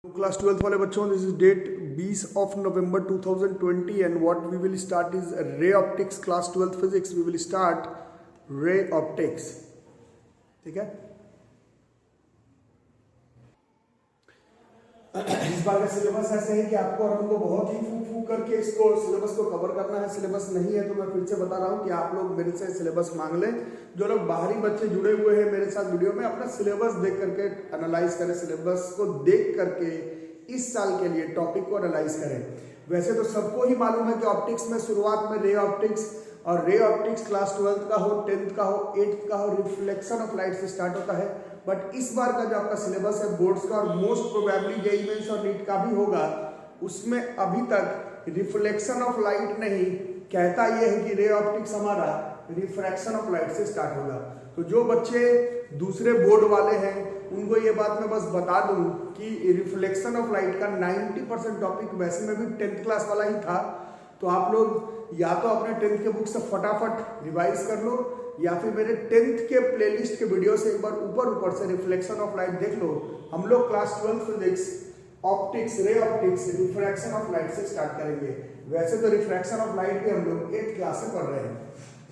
Class 12th वाले बच्चों, this is date 20 of November 2020 and what we will start is ray optics class 12th physics. We will start ray optics. ठीक है, इस बार का syllabus ऐसे है कि आपको और हमको बहुत ही फूक फूक करके इसको सिलेबस को कवर करना है। सिलेबस नहीं है तो मैं फिर से बता रहा हूँ कि आप लोग मेरे से सिलेबस मांग लें। जो लोग बाहरी बच्चे जुड़े हुए हैं मेरे साथ वीडियो में, अपना सिलेबस देख करके एनालाइज करें, सिलेबस को देख करके इस साल के लिए टॉपिक को एनालाइज करें। वैसे तो सबको ही मालूम है कि ऑप्टिक्स में शुरुआत में रे ऑप्टिक्स, और रे ऑप्टिक्स क्लास 12th का हो, 10th का हो, 8th का हो, रिफ्लेक्शन ऑफ लाइट से स्टार्ट होता है। बट इस बार का जो आपका सिलेबस है बोर्ड्स का, और मोस्ट प्रोबेबली जेईई मेंस और नीट का भी होगा, उसमें अभी तक रिफ्लेक्शन ऑफ लाइट नहीं, कहता यह है कि रे ऑप्टिक्स हमारा रिफ्रैक्शन ऑफ लाइट से स्टार्ट होगा। तो जो बच्चे दूसरे बोर्ड वाले हैं उनको ये बात मैं बस बता दूं कि रिफ्लेक्शन ऑफ लाइट का 90% टॉपिक वैसे में भी 10th क्लास वाला ही था। तो आप लोग या तो अपने 10th के बुक से फटाफट रिवाइज कर लो, या फिर मेरे 10th के प्लेलिस्ट के वीडियो से एक बार ऊपर से रिफ्लेक्शन ऑफ लाइट देख लो। हम लोग class 12 physics optics, ray optics, refraction of light से स्टार्ट करेंगे। वैसे तो रिफ्रैक्शन ऑफ लाइट भी हम लोग 8th क्लास से पढ़ रहे हैं।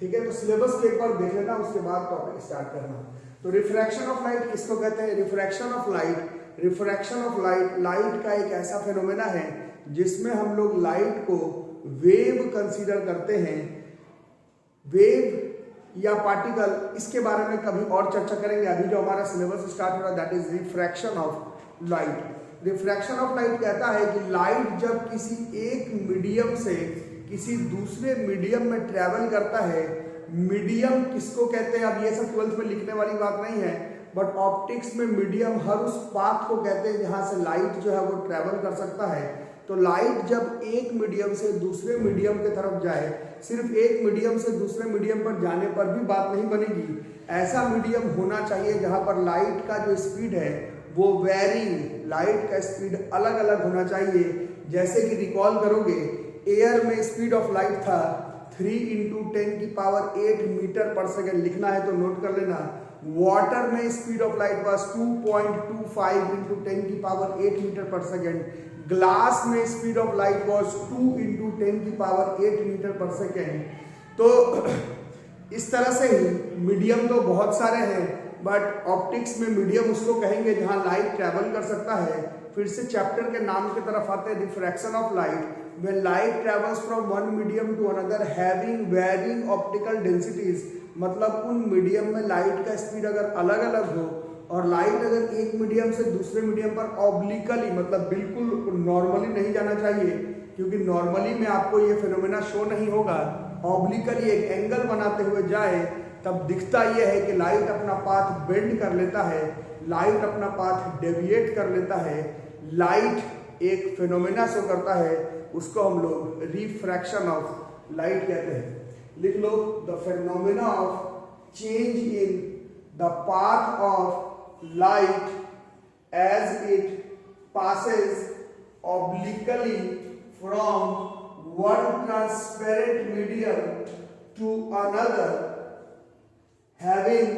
ठीक है, तो सिलेबस को एक बार देख लेना, उसके बाद टॉपिक स्टार्ट करना। तो रिफ्रैक्शन ऑफ लाइट किसको कहते हैं? रिफ्रैक्शन ऑफ लाइट, लाइट का एक ऐसा फेनोमेना है जिसमें हम लोग लाइट को वेव कंसीडर करते हैं। वेव या पार्टिकल, इसके बारे में कभी और चर्चा करेंगे। अभी जो हमारा सिलेबस स्टार्ट हो रहा है that is refraction of light. Refraction of light कहता है कि लाइट जब किसी एक मीडियम से किसी दूसरे मीडियम में ट्रेवल करता है, मीडियम किसको कहते हैं? अब ये सब 12th में लिखने वाली बात नहीं है, बट ऑप्टिक्स में मीडियम हर उस पाथ को कहते हैं जहां से लाइट जो है वो ट्रेवल कर सकता है। तो लाइट जब एक मीडियम से दूसरे मीडियम की तरफ जाए, सिर्फ एक मीडियम से दूसरे मीडियम पर जाने पर भी बात नहीं बनेगी। ऐसा मीडियम होना चाहिए जहां पर लाइट का जो स्पीड है वो वेरिंग, लाइट का स्पीड अलग अलग होना चाहिए। जैसे कि रिकॉल करोगे, एयर में स्पीड ऑफ लाइट था 3 × 10⁸ मीटर पर सेकेंड, लिखना है तो नोट कर लेना। वाटर में speed of light was 2.25 × 10⁸ metre per second. Glass में speed of light was 2 × 10⁸ metre per second. तो इस तरह से ही मीडियम तो बहुत सारे हैं, बट ऑप्टिक्स में मीडियम उसको कहेंगे जहां लाइट ट्रेवल कर सकता है। फिर से चैप्टर के नाम की तरफ आते हैं, refraction of light. When light travels from one medium to another having varying optical densities, मतलब उन मीडियम में लाइट का स्पीड अगर अलग अलग हो, और लाइट अगर एक मीडियम से दूसरे मीडियम पर ऑब्लिकली, मतलब बिल्कुल नॉर्मली नहीं जाना चाहिए, क्योंकि नॉर्मली में आपको ये फिनोमेना शो नहीं होगा। ऑब्लिकली एक एंगल बनाते हुए जाए तब दिखता यह है कि लाइट अपना पाथ बेंड कर लेता है, लाइट अपना पाथ डेविएट कर लेता है, लाइट एक फिनोमेना शो करता है, उसको हम लोग रिफ्रैक्शन ऑफ लाइट कहते हैं। लिख लो, the phenomena of change in the path of light as it passes obliquely from one transparent medium to another having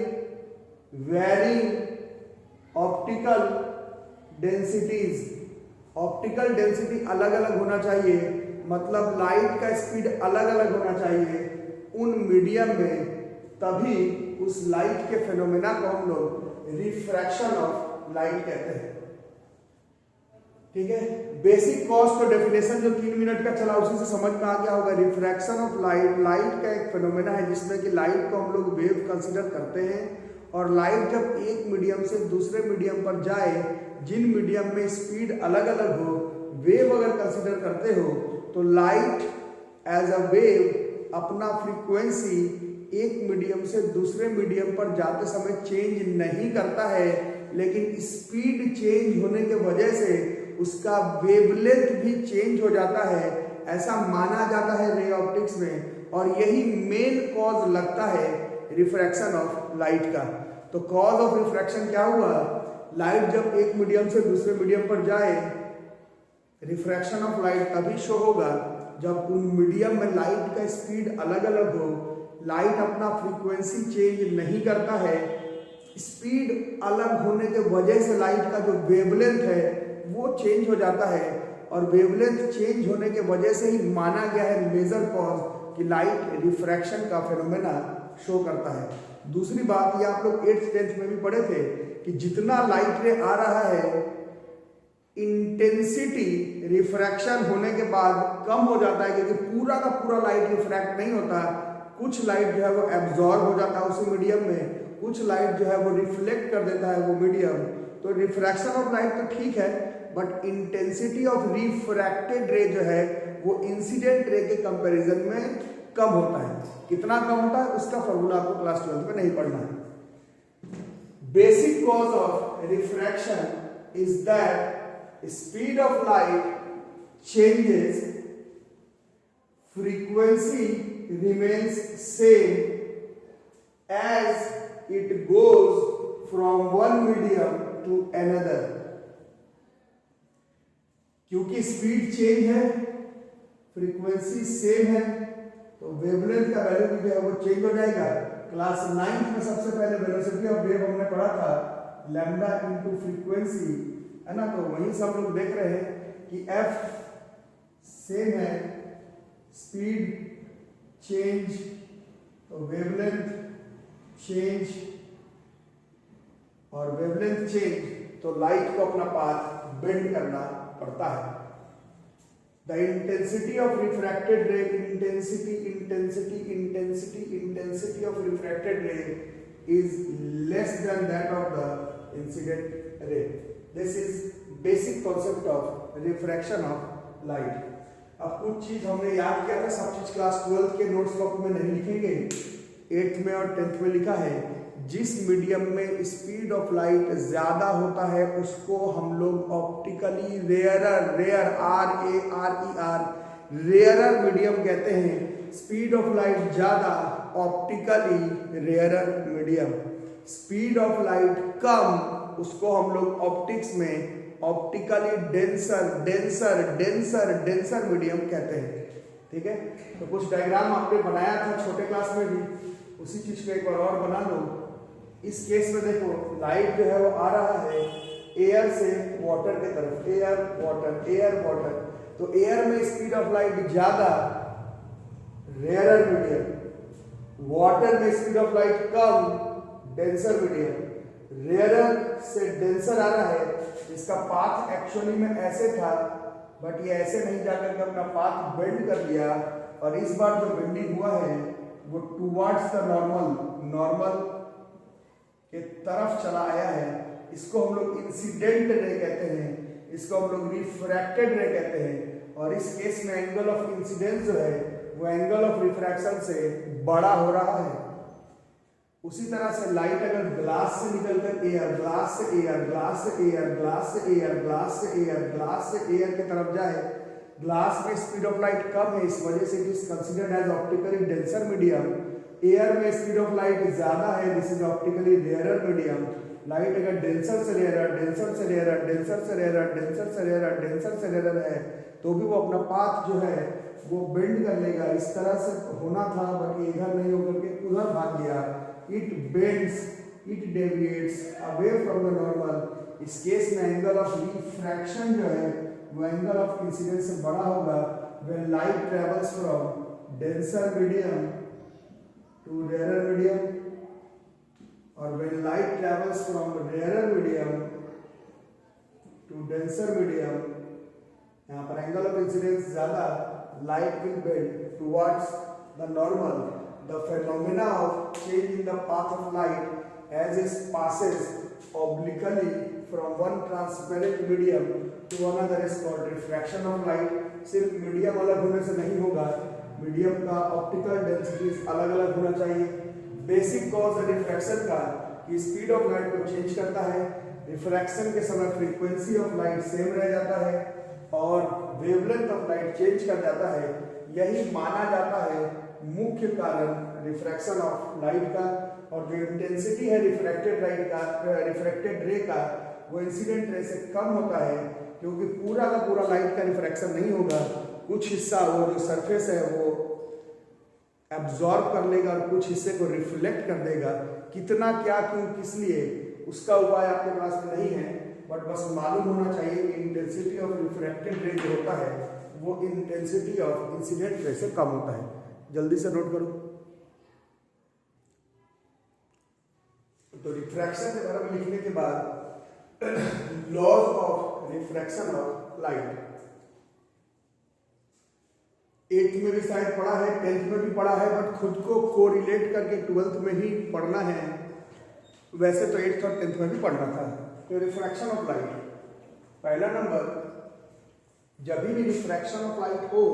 varying optical densities. Optical density अलग अलग होना चाहिए, मतलब लाइट का स्पीड अलग अलग होना चाहिए उन मीडियम में, तभी उस लाइट के फेनोमेना को हम लोग रिफ्रैक्शन ऑफ लाइट कहते हैं। ठीक है, बेसिक कॉस्ट और डेफिनेशन जो 3 मिनट का चला उसी से समझ में आ गया होगा। रिफ्रैक्शन ऑफ लाइट, लाइट का एक फेनोमेना है जिसमें कि लाइट को हम लोग वेव कंसीडर करते हैं, और लाइट जब एक मीडियम से दूसरे मीडियम पर जाए, जिन मीडियम में स्पीड अलग अलग हो, वेव अगर कंसीडर करते हो, तो लाइट एज अ वेव अपना फ्रीक्वेंसी एक मीडियम से दूसरे मीडियम पर जाते समय चेंज नहीं करता है, लेकिन स्पीड चेंज होने के वजह से उसका वेवलेंथ भी चेंज हो जाता है, ऐसा माना जाता है रे ऑप्टिक्स में। और यही मेन कॉज लगता है रिफ्रैक्शन ऑफ लाइट का। तो कॉज ऑफ रिफ्रैक्शन क्या हुआ? लाइट जब एक मीडियम से दूसरे मीडियम पर जाए, रिफ्रैक्शन ऑफ लाइट तभी शो होगा जब उन मीडियम में लाइट का स्पीड अलग अलग हो, लाइट अपना फ्रीक्वेंसी चेंज नहीं करता है, स्पीड अलग होने के वजह से लाइट का जो वेवलेंथ है वो चेंज हो जाता है और वेवलेंथ चेंज होने के वजह से ही माना गया है मेजर कॉज कि लाइट रिफ्रैक्शन का फेनोमेना शो करता है। दूसरी बात, ये आप लोग 8th 10th में भी पढ़े थे कि जितना लाइट रे आ रहा है इंटेंसिटी रिफ्रैक्शन होने के बाद कम हो जाता है, क्योंकि पूरा का पूरा लाइट रिफ्रैक्ट नहीं होता। कुछ लाइट जो है वो एब्जॉर्ब हो जाता है उसी मीडियम में, कुछ लाइट जो है वो रिफ्लेक्ट कर देता है वो मीडियम। तो रिफ्रैक्शन ऑफ लाइट तो ठीक है, बट इंटेंसिटी ऑफ रिफ्रैक्टेड रे जो है वो इंसिडेंट रे के कंपैरिजन में कम होता है। कितना कम होता है उसका फॉर्मूला आपको क्लास 12 में नहीं पढ़ना है। Basic cause of refraction is that speed of light changes, frequency remains same as it goes from one medium to another। क्योंकि स्पीड चेंज है, फ्रीक्वेंसी सेम है, तो वेवलेंथ का वैल्यू भी जो है वो चेंज हो जाएगा। क्लास 9th में सबसे पहले वेलोसिटी ऑफ वेव हमने पढ़ा था लैम्डा इनटू फ्रीक्वेंसी, है ना। तो वहीं से हम लोग देख रहे हैं कि एफ सेम है, स्पीड चेंज, तो वेवलेंथ चेंज, और वेवलेंथ चेंज तो लाइट को अपना पाथ बेंड करना पड़ता है। द इंटेंसिटी ऑफ रिफ्रैक्टेड रे, इंटेंसिटी ऑफ रिफ्रैक्टेड रे is less than that of the incident ray। This is basic concept of refraction of light। अब कुछ चीज हमने याद किया था, सब चीज क्लास 12 के नोट्स कॉपी में नहीं लिखेंगे, 8th में और 10th में लिखा है। जिस मीडियम में स्पीड ऑफ लाइट ज्यादा होता है उसको हम लोग ऑप्टिकली रेयरर रेयरर मीडियम कहते हैं। स्पीड ऑफ लाइट ज्यादा, optically rarer medium. Speed of light कम, उसको हम लोग ऑप्टिक्स में ऑप्टिकली डेंसर मीडियम कहते हैं। ठीक है, तो कुछ डायग्राम आपने बनाया था छोटे क्लास में भी, उसी चीज को एक बार और बना लो। इस केस में देखो लाइट जो है वो आ रहा है एयर से वाटर की तरफ, एयर वाटर, तो एयर में स्पीड ऑफ लाइट ज्यादा, रेयरर मीडियम। वाटर में speed of light come, denser medium. Rarer से डेंसर आ रहा है, इसका पाथ एक्चुअली में ऐसे था, बट ये ऐसे नहीं जाकर के अपना पाथ बेंड कर लिया, और इस बार जो बेंडिंग हुआ है वो टुवर्ड्स द नॉर्मल के तरफ चला आया है। इसको हम लोग इंसिडेंट रे कहते हैं, इसको हम लोग रिफ्रैक्टेड रे कहते हैं। और इस केस में एंगल ऑफ इंसिडेंस जो है वो एंगल ऑफ रिफ्रैक्शन से बड़ा हो रहा है। उसी तरह से लाइट अगर ग्लास से निकलकर एयर, ग्लास से एयर, ग्लास से एयर, ग्लास से एयर, ग्लास से एयर, ग्लास से एयर की तरफ जाए, ग्लास में स्पीड ऑफ लाइट कम है, इस वजह से it is considered as optically denser medium. Air में स्पीड ऑफ लाइट ज्यादा है, this is optically rarer medium. Light अगर डेंसर से रेयरर, डेंसर से रेयरर, डेंसर से रेयरर, डेंसर से रेयरर, डेंसर से रेयरर है, तो भी वो अपना पाथ जो है वो बेंड कर लेगा। इस तरह से होना था, बट ये इधर नहीं होकर के उधर भाग गया। It bends, it deviates away from the normal। इस केस में एंगल ऑफ रिफ्रैक्शन जो है वो एंगल ऑफ इंसिडेंस से बड़ा होगा। when light travels from denser medium to rarer medium, or when light travels from rarer medium to denser medium, यहाँ पर एंगल ऑफ इंसिडेंस ज्यादा, light will bend towards the normal. The phenomena of change in the path of light as it passes obliquely from one transparent medium to another is called refraction of light। सिर्फ medium अलग होने से नहीं होगा, medium का optical densities अलग अलग होना चाहिए। बेसिक कॉज है रिफ्रैक्शन का कि स्पीड ऑफ लाइट को चेंज करता है। रिफ्रैक्शन के समय फ्रीक्वेंसी ऑफ लाइट सेम रह जाता है और वेवलेंथ ऑफ लाइट चेंज कर जाता है। यही माना जाता है मुख्य कारण रिफ्रैक्शन ऑफ लाइट का। और जो इंटेंसिटी है रिफ्रैक्टेड लाइट का, रिफ्रैक्टेड रे का, वो इंसिडेंट रे से कम होता है, क्योंकि पूरा का पूरा लाइट का रिफ्रैक्शन नहीं होगा। कुछ हिस्सा वो जो सरफेस है वो एब्जॉर्ब कर लेगा और कुछ हिस्से को रिफ्लेक्ट कर देगा। कितना, क्या, क्यों, किस लिए, उसका उपाय आपके पास में नहीं है। बट बस मालूम होना चाहिए कि इंटेंसिटी ऑफ रिफ्रैक्टेड रे जो होता है वो इंटेंसिटी ऑफ इंसिडेंट रे से कम होता है। जल्दी से नोट करो। तो रिफ्रैक्शन के बारे में लिखने के बाद laws of refraction of light 8th में भी शायद पढ़ा है, 10th में भी पढ़ा है, बट खुद को कोरिलेट करके 12th में ही पढ़ना है। वैसे तो 8th और 10th में भी पढ़ना था। तो रिफ्रैक्शन ऑफ लाइट, पहला नंबर, जब भी रिफ्रैक्शन ऑफ लाइट हो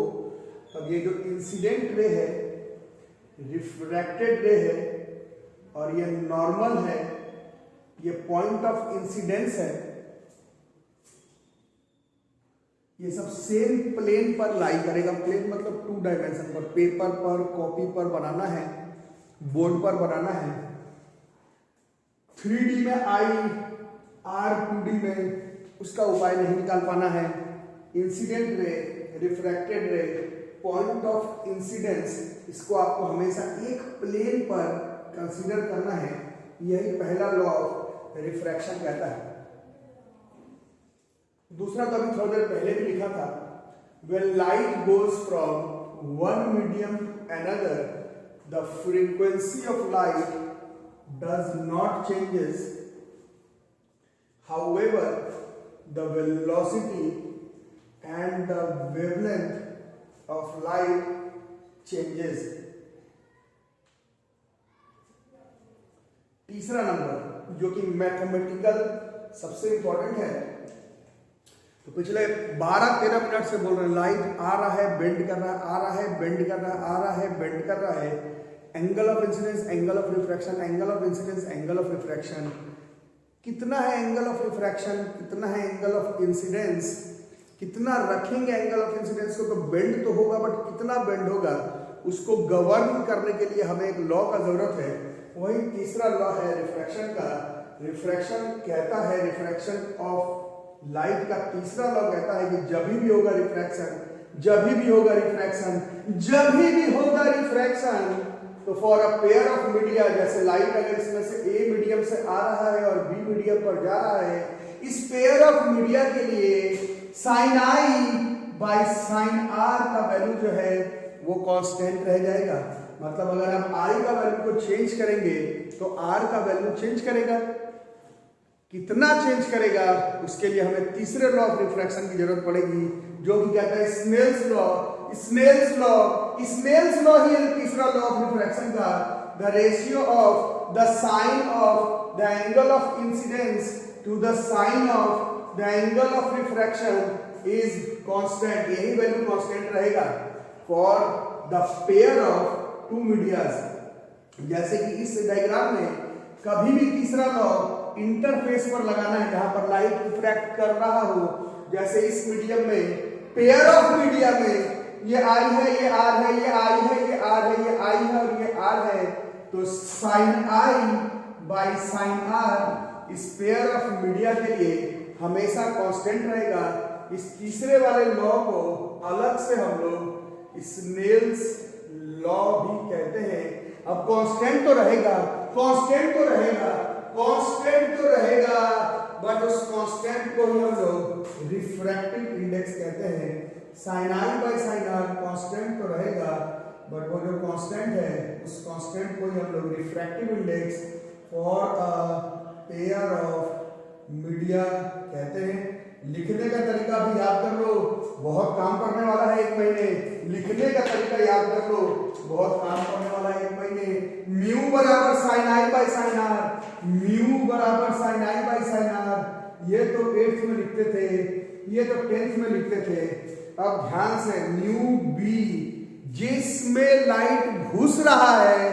तब ये जो इंसिडेंट रे है, रिफ्रैक्टेड रे है और ये नॉर्मल है, ये पॉइंट ऑफ इंसिडेंस है, ये सब सेम प्लेन पर लाई करेगा। प्लेन मतलब 2 डायमेंशन पर, पेपर पर, कॉपी पर बनाना है, बोर्ड पर बनाना है। 3D में आई आर 2D में उसका उपाय नहीं निकाल पाना है। इंसिडेंट रे, रिफ्रैक्टेड रे, पॉइंट ऑफ इंसिडेंस, इसको आपको हमेशा एक प्लेन पर कंसीडर करना है। यही पहला लॉ ऑफ रिफ्रैक्शन कहता है। दूसरा तो अभी थोड़ी देर पहले भी लिखा था, when light goes from one medium to another, the frequency of light does not changes. However, the velocity and the wavelength of light changes. तीसरा नंबर जो कि मैथमेटिकल सबसे इंपॉर्टेंट है, तो पिछले 12-13 मिनट से बोल रहे हैं लाइट आ रहा है, बेंड कर रहा है, आ रहा है, बेंड कर रहा है, आ रहा है, बेंड कर रहा है। Angle of incidence, angle of refraction, angle of incidence, angle of refraction. कितना है एंगल ऑफ रिफ्रैक्शन, कितना है एंगल ऑफ इंसिडेंस, कितना रखेंगे एंगल ऑफ इंसिडेंस को, तो बेंड तो होगा, बट कितना बेंड होगा उसको गवर्न करने के लिए हमें एक लॉ का जरूरत है। वही तीसरा लॉ है रिफ्रैक्शन का। रिफ्रैक्शन कहता है, रिफ्रैक्शन ऑफ लाइट का तीसरा लॉ कहता है कि जब भी होगा रिफ्रैक्शन, जब भी होगा रिफ्रैक्शन, जब भी होगा रिफ्रैक्शन, तो for a pair of media, जैसे लाइट अगर इसमें से ए मीडियम से आ रहा है और बी मीडियम पर जा रहा है, इस पेयर ऑफ मीडिया के लिए sine I by sine R का वैल्यू जो है वो कांस्टेंट रह जाएगा। मतलब अगर आप आई का वैल्यू को चेंज करेंगे तो आर का वैल्यू चेंज करेगा। कितना चेंज करेगा उसके लिए हमें तीसरे लॉ ऑफ रिफ्रैक्शन की जरूरत पड़ेगी, जो कि कहता है Snell's law. Snell's law, Snell's law ही है तीसरा लॉ ऑफ रिफ्रैक्शन का। The ratio of the sine of the angle of incidence to the sine of the angle of refraction is constant. यही वैल्यू कांस्टेंट रहेगा for the pair of 2 medias. जैसे कि इस diagram में कभी भी तीसरा लॉ इंटरफेस पर लगाना है जहां पर लाइट रिफ्रैक्ट कर रहा हो। जैसे इस मीडियम में, पेयर ऑफ मीडिया में, ये आई है, ये आर है, ये आई है, ये आर है, ये आई है और ये आर है, तो sine I by sine R इस पेयर ऑफ मीडिया के लिए हमेशा कांस्टेंट रहेगा। इस तीसरे वाले लॉ को अलग से हम लोग स्नेल्स लॉ भी कहते हैं। अब कांस्टेंट तो रहेगा, कांस्टेंट तो रहेगा, कांस्टेंट तो रहेगा, बट उस कांस्टेंट को ही हम लोग रिफ्रैक्टिव इंडेक्स कहते हैं। Sine I by sine R constant तो रहेगा, बट वो जो कांस्टेंट है उस कांस्टेंट को ही हम लोग refractive index for a pair of media कहते हैं। लिखने का तरीका भी याद कर लो, बहुत काम करने वाला है 1 महीने। लिखने का तरीका याद कर लो, बहुत काम करने वाला है 1 महीने। म्यू बराबर sine I by sine r, mu बराबर sine I by sine r, ये तो 8th में लिखते थे, ये तो 10th में लिखते थे। अब ध्यान से, म्यू बी, जिसमें लाइट घुस रहा है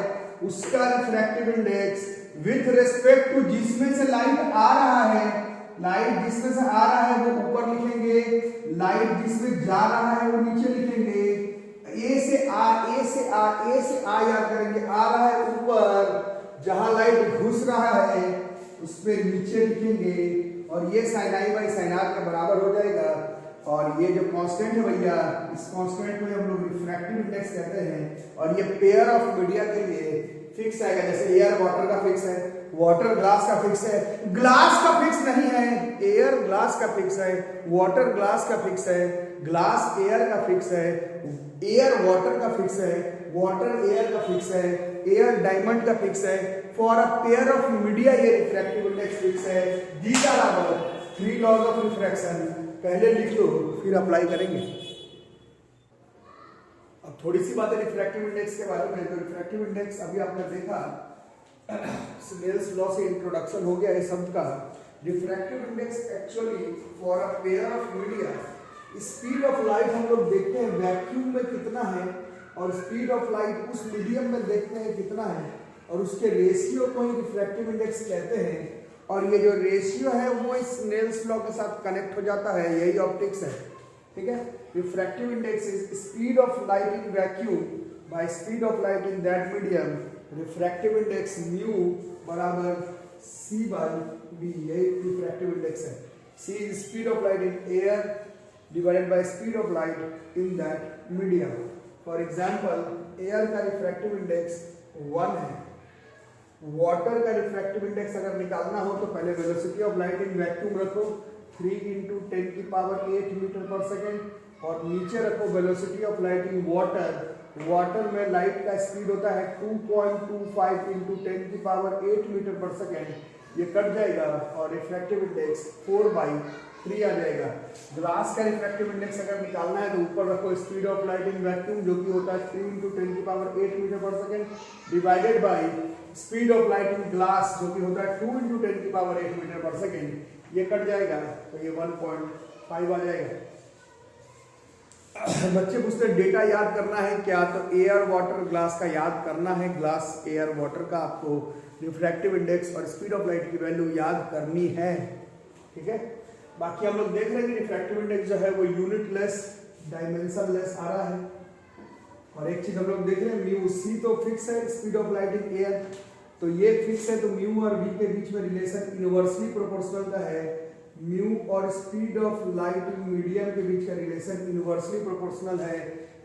उसका refractive index with respect to जिसमें से लाइट आ रहा है। लाइट जिसमें से आ रहा है वो ऊपर लिखेंगे, लाइट जिसमें जा रहा है वो नीचे लिखेंगे। ए से आ, ए से आ, ए से आ याद करेंगे। आ रहा है ऊपर, जहां लाइट घुस रहा है उस पे नीचे लिखेंगे, और ये sine I by sine R के बराबर हो जाएगा। और ये जो कांस्टेंट है भैया, इस कांस्टेंट को हम लोग रिफ्रैक्टिव इंडेक्स कहते हैं। और ये पेयर ऑफ मीडिया के लिए फिक्स आएगा। जैसे एयर वाटर का फिक्स है, वाटर ग्लास का फिक्स है, ग्लास का फिक्स नहीं है, एयर ग्लास का फिक्स है, वाटर ग्लास का फिक्स है, ग्लास एयर का फिक्स है, एयर वाटर का फिक्स है, वाटर एयर का फिक्स है, एयर डायमंड का फिक्स है, for a pair of media ये रिफ्रैक्टिव इंडेक्स फिक्स है। These are our 3 laws of refraction. पहले लिख लो फिर अप्लाई करेंगे। अब थोड़ी सी बातें रिफ्रैक्टिव इंडेक्स के बारे में। तो रिफ्रैक्टिव इंडेक्स अभी आपने देखा, स्नेल्स लॉ से इंट्रोडक्शन हो गया इस शब्द का। Refractive index actually for a pair of media, speed of light हम लोग देखते हैं वैक्यूम में कितना है और स्पीड ऑफ लाइट उस मीडियम में देखते हैं कितना है, और उसके रेशियो को ही रिफ्रैक्टिव इंडेक्स कहते हैं। और ये जो रेशियो है वो इस स्नेल्स लॉ के साथ कनेक्ट हो जाता है, यही ऑप्टिक्स है, ठीक है। Refractive index is speed of light in vacuum by speed of light in that medium. Refractive index mu बराबर c बाय b, यही रिफ्रैक्टिव इंडेक्स है। c is speed of light in air divided by speed of light in that medium. For example, air का refractive index 1 है। Water का refractive index अगर निकालना हो तो पहले velocity of light in vacuum रखो 3 × 10⁸ मीटर पर सेकेंड, और नीचे रखो velocity of light in water. Water में लाइट का स्पीड होता है 2.25 × 10⁸ मीटर पर सेकेंड। ये कट जाएगा और रिफ्रैक्टिव इंडेक्स 4/3 आ जाएगा। ग्लास का रिफ्रैक्टिव इंडेक्स अगर निकालना है तो ऊपर रखो speed of light in vacuum जो कि होता है 3 × 10⁸ metre per second divided by speed of light in glass जो कि होता है 2 × 10⁸ मीटर पर सेकेंड। ये कट जाएगा तो ये 1.5 आ जाएगा। बच्चे पूछते हैं डेटा याद करना है क्या, तो एयर वाटर ग्लास का याद करना है। ग्लास एयर वाटर का आपको रिफ्रैक्टिव इंडेक्स और स्पीड ऑफ लाइट की वैल्यू याद करनी है, ठीक है। बाकी हम लोग देख रहे हैं कि रिफ्रैक्टिव इंडेक्स जो है वो यूनिटलेस डायमेंशनलेस आ रहा है। और एक चीज हम लोग देख रहे हैं, म्यू सी तो फिक्स है, speed of light in air तो ये फिक्स है, तो म्यू और वी के बीच में रिलेशन इनवर्सली प्रोपोर्शनल का है। म्यू और speed of light in medium के बीच का रिलेशन इनवर्सली प्रोपोर्शनल है।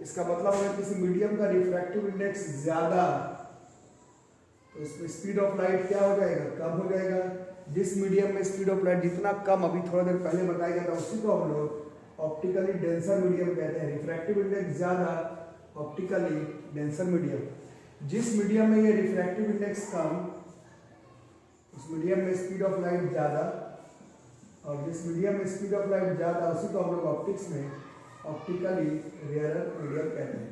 इसका मतलब है किसी मीडियम का रिफ्रैक्टिव इंडेक्स ज्यादा तो इसमें स्पीड ऑफ लाइट क्या हो जाएगा, कम हो जाएगा। जिस मीडियम में स्पीड ऑफ लाइट जितना कम, अभी थोड़ा देर पहले बताया गया था, उसी को हम लोग ऑप्टिकली डेंसर मीडियम कहते हैं। रिफ्रैक्टिव इंडेक्स ज्यादा, ऑप्टिकली डेंसर मीडियम। जिस मीडियम में ये रिफ्रैक्टिव इंडेक्स कम, उस मीडियम में स्पीड ऑफ लाइट ज्यादा, और जिस मीडियम में स्पीड ऑफ लाइट ज्यादा उसी को हम लोग ऑप्टिक्स में ऑप्टिकली रेयरर मीडियम कहते हैं।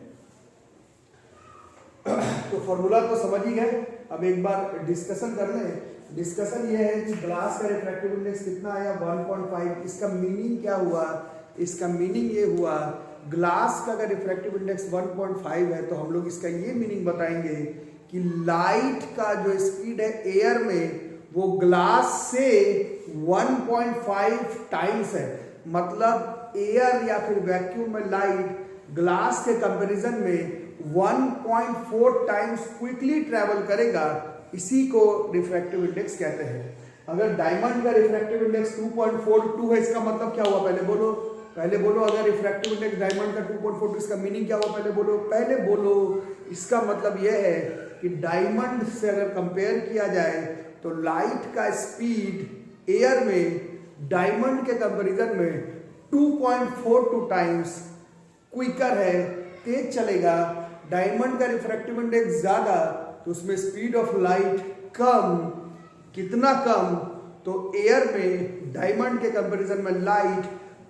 तो फॉर्मूला तो समझ ही गए, अब एक बार डिस्कशन कर लें। डिस्कशन ये है कि ग्लास का रिफ्रैक्टिव इंडेक्स कितना आया 1.5। इसका मीनिंग क्या हुआ, इसका मीनिंग ये हुआ ग्लास का अगर रिफ्रैक्टिव इंडेक्स 1.5 है तो हम लोग इसका ये मीनिंग बताएंगे कि लाइट का जो स्पीड है एयर में वो ग्लास से 1.5 टाइम्स है। मतलब एयर या फिर वैक्यूम में लाइट ग्लास के कंपैरिजन में 1.4 टाइम्स क्विकली ट्रैवल करेगा, इसी को रिफ्रैक्टिव इंडेक्स कहते हैं। अगर डायमंड का रिफ्रैक्टिव इंडेक्स 2.42 है, इसका मतलब क्या हुआ पहले बोलो, पहले बोलो। अगर रिफ्रैक्टिव इंडेक्स डायमंड का 2.42 इसका मीनिंग क्या हुआ पहले बोलो, पहले बोलो। इसका मतलब यह है कि डायमंड से अगर कंपेयर किया जाए तो लाइट का स्पीड एयर में डायमंड के कंपैरिजन में 2.42 टाइम्स क्विकर है, तेज चलेगा। डायमंड का रिफ्रैक्टिव इंडेक्स ज्यादा तो उसमें स्पीड ऑफ लाइट कम। कितना कम, तो एयर में डायमंड के कंपैरिजन में लाइट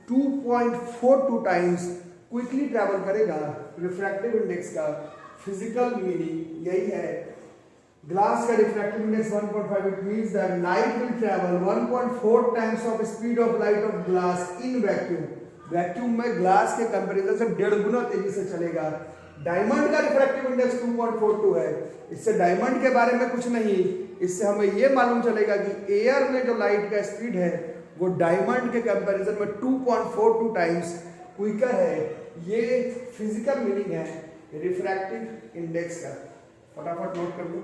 2.42 टाइम्स क्विकली ट्रैवल करेगा। रिफ्रैक्टिव इंडेक्स का फिजिकल मीनिंग यही है। ग्लास का refractive index 1.5, it means that light will travel 1.4 times of speed of light of glass in vacuum. Vacuum में ग्लास के कंपैरिजन से 1.5 गुना तेजी से चलेगा। डायमंड का रिफ्रैक्टिव इंडेक्स 2.42 है। इससे डायमंड के बारे में कुछ नहीं, इससे हमें यह मालूम चलेगा कि एयर में जो लाइट का स्पीड है वो डायमंड के कंपैरिजन में 2.42 टाइम्स क्विकर है। ये फिजिकल मीनिंग है रिफ्रैक्टिव इंडेक्स का। फटाफट नोट कर लो।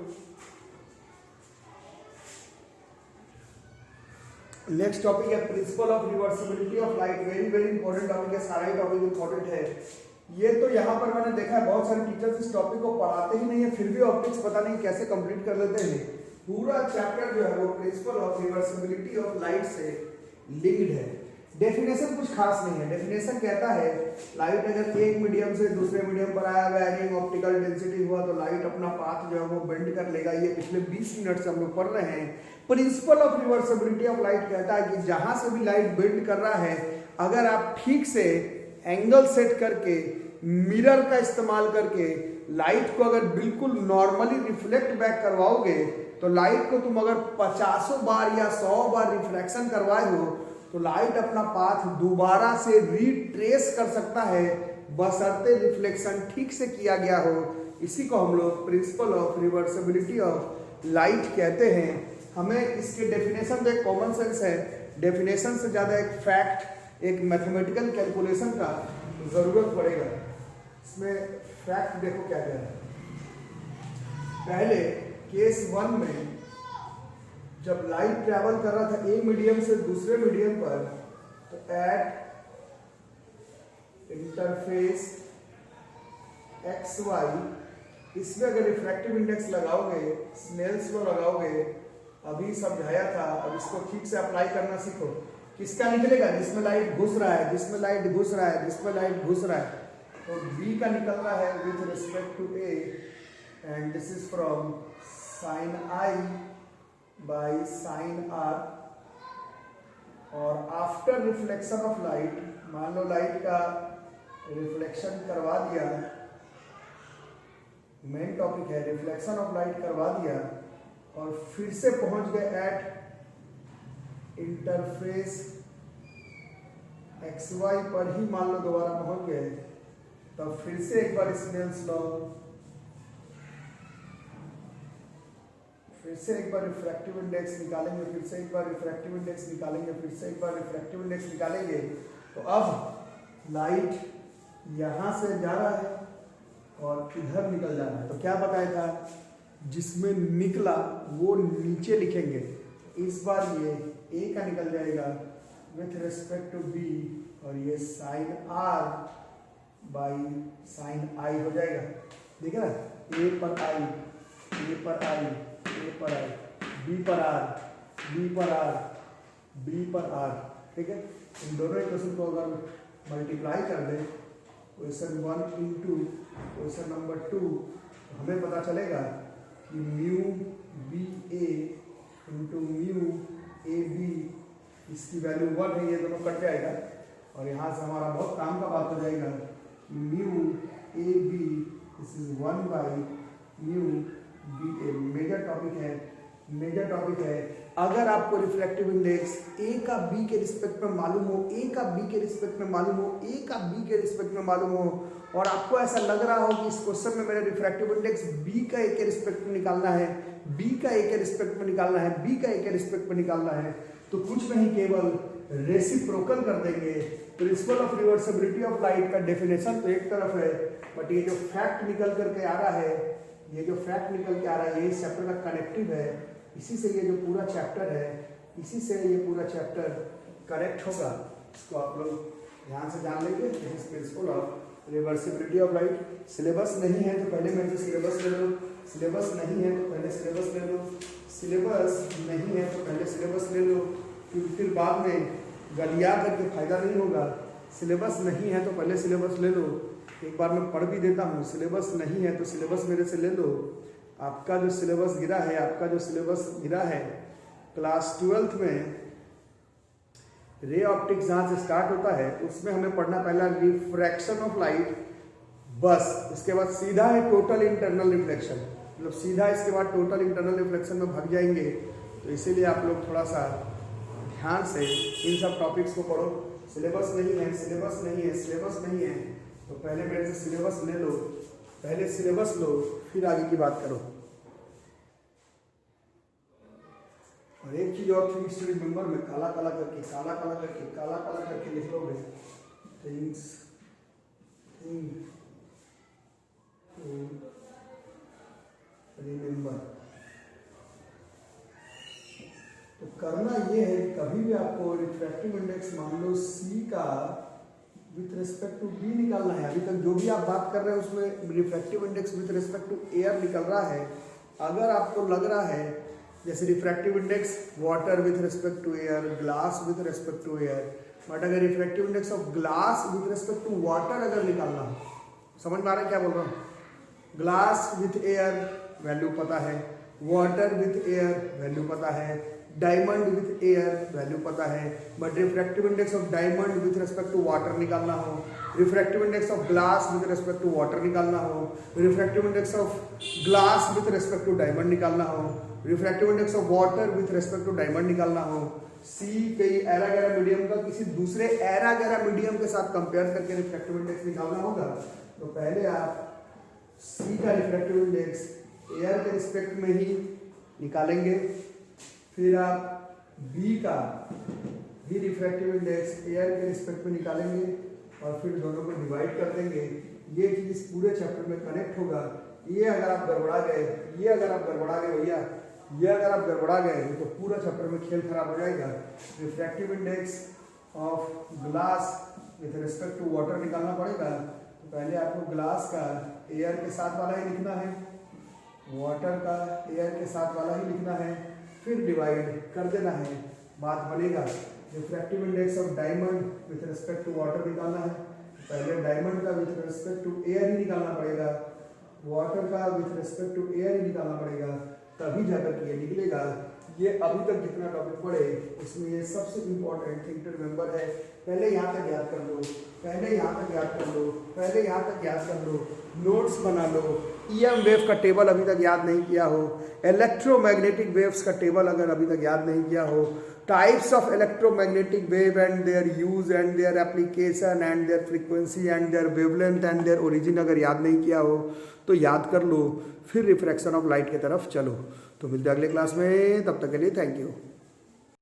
नेक्स्ट टॉपिक है principle of reversibility of light. Very very important topic है, सारा ही टॉपिक इंपॉर्टेंट है। ये तो यहाँ पर मैंने देखा है बहुत सारे टीचर्स इस टॉपिक को पढ़ाते ही नहीं है, फिर भी ऑप्टिक्स पता नहीं कैसे कंप्लीट कर लेते हैं। पूरा चैप्टर जो है वो principle of reversibility of light से लिंक्ड है। डेफिनेशन कुछ खास नहीं है। डेफिनेशन कहता है लाइट अगर एक मीडियम से दूसरे मीडियम पर आया, वैरिंग ऑप्टिकल डेंसिटी हुआ, तो लाइट अपना पाथ जो है वो बेंड कर लेगा। ये पिछले 20 मिनट से हम लोग पढ़ रहे हैं। Principle of reversibility of light कहता है कि जहां से भी लाइट बेंड कर रहा है, अगर आप ठीक से एंगल सेट करके मिरर का इस्तेमाल करके लाइट को अगर बिल्कुल नॉर्मली रिफ्लेक्ट बैक करवाओगे, तो लाइट को तुम अगर 50 बार या 100 बार रिफ्लेक्शन करवाए हो, तो लाइट अपना पाथ दोबारा से रिट्रेस कर सकता है, बशर्ते रिफ्लेक्शन ठीक से किया गया हो। इसी को हम लोग principle of reversibility of light कहते हैं। हमें इसके डेफिनेशन तो एक कॉमन सेंस है, डेफिनेशन से ज्यादा एक फैक्ट, एक मैथमेटिकल कैलकुलेशन का जरूरत पड़ेगा। इसमें फैक्ट देखो क्या क्या है। पहले केस 1 में जब लाइट ट्रैवल कर रहा था एक मीडियम से दूसरे मीडियम पर, तो एट इंटरफेस XY, इसमें अगर रिफ्रैक्टिव इंडेक्स लगाओगे, स्नेल्स लॉ लगाओगे, अभी समझाया था, अब इसको ठीक से अप्लाई करना सीखो। किसका निकलेगा? जिसमें लाइट घुस रहा है, जिसमें लाइट घुस रहा है, जिसमें लाइट घुस रहा है। तो B का निकल रहा है with respect to A, and this is from sine I by sine R। और आफ्टर रिफ्लेक्शन ऑफ लाइट, मान लो लाइट का रिफ्लेक्शन करवा दिया, मेन टॉपिक है रिफ्लेक्शन ऑफ लाइट करवा दिया, और फिर से पहुंच गए एट इंटरफेस XY पर ही मान लो दोबारा पहुंच गए, तब फिर से एक बार स्नेल्स लॉ, फिर से एक बार रिफ्रैक्टिव इंडेक्स निकालेंगे, फिर से एक बार रिफ्रैक्टिव इंडेक्स निकालेंगे, फिर से एक बार रिफ्रैक्टिव इंडेक्स निकालेंगे। तो अब लाइट यहां से जा रहा है और इधर निकल जा रहा है। तो क्या बताया था? जिसमें निकला वो नीचे लिखेंगे। इस बार ये A का निकल जाएगा विथ रिस्पेक्ट टू B, और ये sine R by sine I हो जाएगा। ठीक है ना? A पर I, A पर I, A पर I, B पर R, B पर R, B पर R। ठीक है? इन दोनों इक्वेशन को अगर मल्टीप्लाई कर दें, क्वेश्चन 1 इंटू क्वेश्चन नंबर 2, तो हमें पता चलेगा कि mu B A into mu A B, इसकी वैल्यू 1 है, ये दोनों कट जाएगा, और यहाँ से हमारा बहुत काम का बात हो जाएगा। Mu A B this is 1 by mu B A. Major topic है, मेजर टॉपिक है। अगर आपको रिफ्लेक्टिव इंडेक्स ए का बी के रिस्पेक्ट में मालूम हो, ए का बी के रिस्पेक्ट में मालूम हो, ए का बी के रिस्पेक्ट में मालूम हो, और आपको ऐसा लग रहा हो कि इस क्वेश्चन में मेरा रिफ्रैक्टिव इंडेक्स बी का ए के रिस्पेक्ट में निकालना है, बी का ए के रिस्पेक्ट में निकालना है, बी का ए के रिस्पेक्ट में निकालना है, तो कुछ नहीं, केवल रेसिप्रोकल कर देंगे। Principle of reversibility of light का डेफिनेशन तो एक तरफ है, बट ये जो फैक्ट निकल करके आ रहा है, ये जो फैक्ट निकल के आ रहा है, ये इस चैप्टर का कनेक्टिव है। इसी से ये जो पूरा चैप्टर है, इसी से ये पूरा चैप्टर करेक्ट होगा। इसको आप लोग ध्यान से जान लेंगे। Principle of reversibility of light. Syllabus नहीं है तो पहले मेरे से सिलेबस ले लो, सिलेबस नहीं है तो पहले सिलेबस ले लो, सिलेबस नहीं है तो पहले सिलेबस ले लो, क्योंकि फिर बाद में गलिया करके फायदा नहीं होगा। सिलेबस नहीं है तो पहले सिलेबस ले लो। एक बार मैं पढ़ भी देता हूँ, सिलेबस नहीं है तो सिलेबस मेरे से ले लो। आपका जो सिलेबस गिरा है, आपका जो सिलेबस गिरा है क्लास 12th में रे ऑप्टिक्स जहाँ से स्टार्ट होता है, उसमें हमें पढ़ना पहला रिफ्रैक्शन ऑफ लाइट, बस इसके बाद सीधा है टोटल इंटरनल रिफ्लेक्शन, मतलब सीधा इसके बाद टोटल इंटरनल रिफ्लेक्शन में भाग जाएंगे। तो इसीलिए आप लोग थोड़ा सा ध्यान से इन सब टॉपिक्स को पढ़ो। सिलेबस नहीं है, सिलेबस नहीं है, सिलेबस नहीं है तो पहले मेरे से सिलेबस ले लो, पहले सिलेबस लो, फिर आगे की बात करो। और एक चीज और थी, स्टडी मेंबर में काला काला करके, काला काला करके, काला काला करके लिख लोगे, थिंग्स थिंग टू रिमेंबर। तो करना ये है, कभी भी आपको रिफ्रैक्टिव इंडेक्स मान लो C का विथ रिस्पेक्ट टू B निकालना है। अभी तक जो भी आप बात कर रहे हैं उसमें refractive index with respect to air निकल रहा है। अगर आपको लग रहा है जैसे refractive index water with respect to air, glass with respect to air. But अगर refractive index of glass with respect to water अगर निकालना हो, समझ में आ रहा है क्या बोल रहा हूँ? ग्लास विथ एयर वैल्यू पता है, वाटर विथ एयर वैल्यू पता है, डायमंड विथ एयर वैल्यू पता है। But refractive index of diamond with respect to water निकालना हो, refractive index of glass with respect to water निकालना हो, refractive index of glass with respect to diamond निकालना हो, refractive index of water with respect to diamond निकालना हो, सी कई era गैरा medium का किसी दूसरे एरा गैरा मीडियम के साथ कंपेयर करके रिफ्रैक्टिव इंडेक्स निकालना होगा, तो पहले आप सी का रिफ्रैक्टिव इंडेक्स एयर के रिस्पेक्ट में ही निकालेंगे, फिर आप बी का भी रिफ्रैक्टिव इंडेक्स एयर के रिस्पेक्ट में निकालेंगे और फिर दोनों को डिवाइड कर देंगे। ये चीज इस पूरे चैप्टर में कनेक्ट होगा। ये अगर आप गड़बड़ा गए, ये अगर आप गड़बड़ा गए भैया, ये अगर आप गड़बड़ा गए तो पूरा चैप्टर में खेल खराब हो जाएगा। Refractive index of glass with respect to water निकालना पड़ेगा, तो पहले आपको ग्लास का एयर के साथ वाला ही लिखना है, वाटर का एयर के साथ वाला ही लिखना है, फिर डिवाइड कर देना है, बात बनेगा। Refractive index of diamond with respect to water निकालना है, पहले डायमंड का विथ रिस्पेक्ट टू एयर ही निकालना पड़ेगा, वाटर का विथ रिस्पेक्ट टू एयर ही निकालना पड़ेगा, तभी जाकर ये निकलेगा। ये अभी तक जितना टॉपिक पढ़े उसमें ये सबसे इंपॉर्टेंट थिंग टू रिमेंबर है। पहले यहाँ तक याद कर लो, पहले यहाँ तक याद कर लो, पहले यहाँ तक याद कर लो, नोट्स बना लो। ईएम वेव का टेबल अभी तक याद नहीं किया हो, इलेक्ट्रोमैग्नेटिक वेव्स का टेबल अगर अभी तक याद नहीं किया हो, types of electromagnetic wave and their use and their application and their frequency and their wavelength and their origin अगर याद नहीं किया हो तो याद कर लो, फिर रिफ्रैक्शन ऑफ लाइट की तरफ चलो। तो मिलते हैं अगले क्लास में, तब तक के लिए थैंक यू।